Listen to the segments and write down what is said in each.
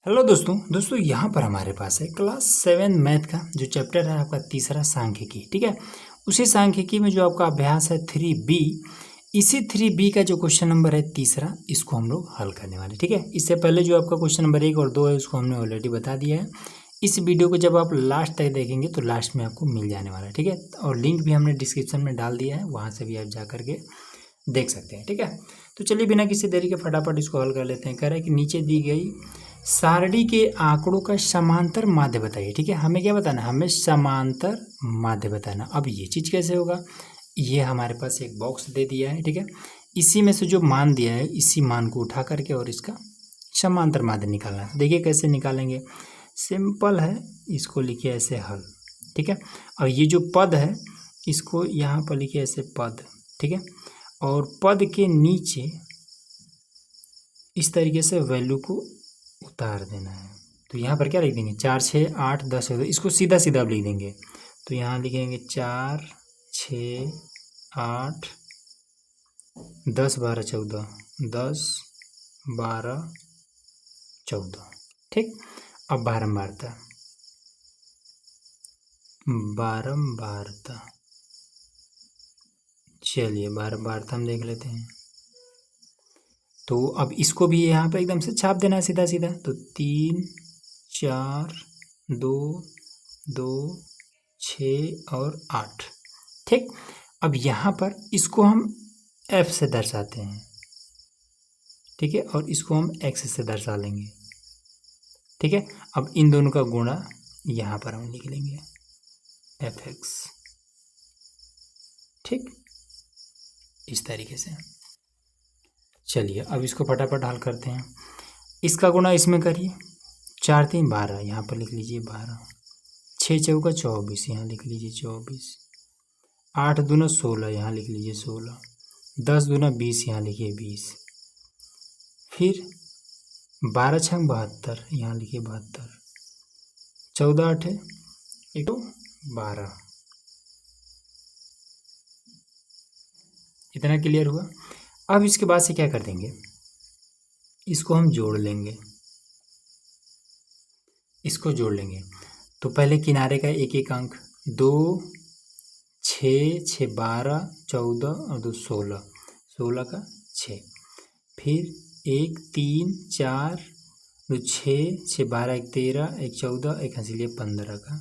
Hello दोस्तों यहाँ पर हमारे पास है क्लास 7 मैथ का जो चैप्टर है आपका तीसरा सांख्यिकी। ठीक है, उसी सांख्यिकी में जो आपका अभ्यास है 3B, इसी 3B का जो क्वेश्चन नंबर है तीसरा, इसको हम लोग हल करने वाले। ठीक है, इससे पहले जो आपका क्वेश्चन नंबर 1 और 2 है उसको हमने ऑलरेडी बता दिया है। इस वीडियो को जब आप लास्ट तक देखेंगे तो लास्ट में आपको मिल जाने वाला है। ठीक है, और लिंक भी हमने डिस्क्रिप्शन में डाल दिया है, वहाँ से भी आप जा करके देख सकते हैं। ठीक है, तो चलिए बिना किसी देरी के फटाफट इसको हल कर लेते हैं। कह रहे हैं कि नीचे दी गई सारणी के आंकड़ों का समांतर माध्य बताइए। ठीक है, हमें क्या बताना, हमें समांतर माध्य बताना। अब ये चीज़ कैसे होगा, ये हमारे पास एक बॉक्स दे दिया है। ठीक है, इसी में से जो मान दिया है इसी मान को उठा करके और इसका समांतर माध्य निकालना है। देखिए कैसे निकालेंगे, सिंपल है, इसको लिखिए ऐसे हल। ठीक है, और ये जो पद है इसको यहाँ पर लिखिए ऐसे पद। ठीक है, और पद के नीचे इस तरीके से वैल्यू को उतार देना है। तो यहाँ पर क्या लिख देंगे, 4 6 8 10 है, इसको सीधा सीधा आप लिख देंगे। तो यहाँ लिखेंगे 4 6 8 10 12 14, 10 12 14। ठीक, अब बारंबारता चलिए बारंबारता हम देख लेते हैं। तो अब इसको भी यहाँ पे एकदम से छाप देना है सीधा सीधा। तो 3 4 2 2 6 और 8। ठीक, अब यहाँ पर इसको हम F से दर्शाते हैं। ठीक है, और इसको हम X से दर्शा लेंगे। ठीक है, अब इन दोनों का गुणा यहाँ पर हम लिख लेंगे FX। ठीक, इस तरीके से। चलिए अब इसको फटाफट हल करते हैं। इसका गुणा इसमें करिए, 4 3 12, यहाँ पर लिख लीजिए 12, 6 चौका 24, यहाँ लिख लीजिए 24, 8 दूना 16, यहाँ लिख लीजिए 16, 10 दूना 20, यहाँ लिखिए 20, फिर 12 छंग 72, यहाँ लिखिए 72, 14 8 1 12। इतना क्लियर हुआ। अब इसके बाद से क्या कर देंगे, इसको हम जोड़ लेंगे, इसको जोड़ लेंगे। तो पहले किनारे का एक एक अंक, 2 6 6 12 14 और 2 16, 16 का 6, फिर 1 3 4 2 6 6 12 1 13 1 14 1 हंसी लिए 15 का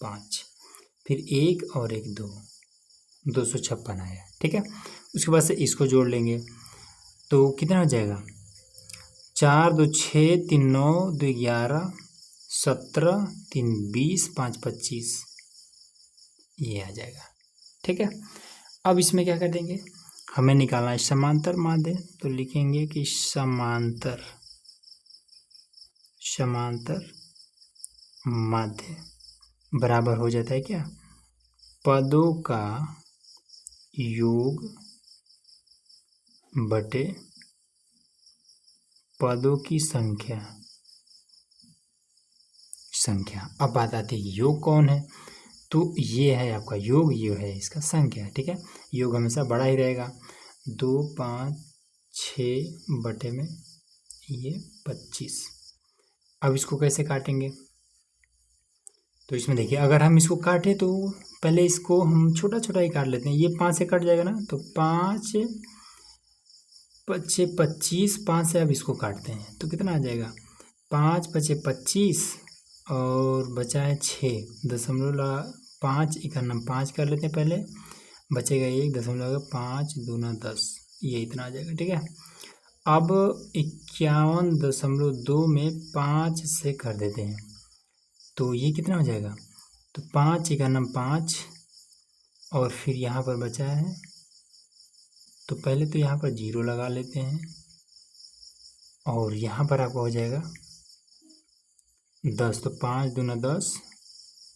5, फिर 1 और 1 2, 256 आया। ठीक है, उसके बाद से इसको जोड़ लेंगे तो कितना हो जाएगा, 4 2 6 3 9 2 11 17 3 20 5 25, ये आ जाएगा। ठीक है, अब इसमें क्या कर देंगे, हमें निकालना है समांतर माध्य। तो लिखेंगे कि समांतर माध्य बराबर हो जाता है क्या, पदों का योग बटे पदों की संख्या। अब बात आती है योग कौन है, तो ये है आपका योग, ये है इसका संख्या। ठीक है, योग हमेशा बड़ा ही रहेगा। 2 5 6 बटे में ये 25। अब इसको कैसे काटेंगे, तो इसमें देखिए अगर हम इसको काटें तो पहले इसको हम छोटा छोटा ही काट लेते हैं। ये 5 से कट जाएगा ना, तो 5 5 25, 5 से अब इसको काटते हैं तो कितना आ जाएगा, 5 5 25 और बचा है 6.5 इकाना 5 कर लेते हैं पहले, बचेगा 1.5 दूना 10, ये इतना आ जाएगा। ठीक है, अब 51.2 में 5 से कर देते हैं तो ये कितना हो जाएगा, तो 5 इकाना 5 और फिर यहाँ पर बचा है, तो पहले तो यहाँ पर 0 लगा लेते हैं और यहाँ पर आपका हो जाएगा 10, तो 5 दूना 10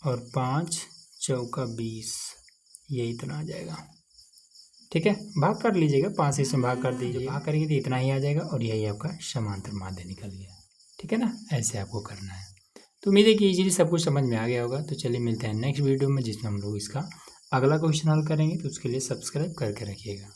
और 5 चौका 20, ये इतना आ जाएगा। ठीक है, भाग कर लीजिएगा, 5 से इसमें भाग कर दीजिए, भाग करेंगे तो इतना ही आ जाएगा और यही आपका समांतर माध्य निकल गया। ठीक है ना, ऐसे आपको करना है। तो उम्मीद है कि इजीली सब कुछ समझ में आ गया होगा। तो चलिए मिलते हैं नेक्स्ट वीडियो में, जिसमें हम लोग इसका अगला क्वेश्चन हल करेंगे। तो उसके लिए सब्सक्राइब करके रखिएगा।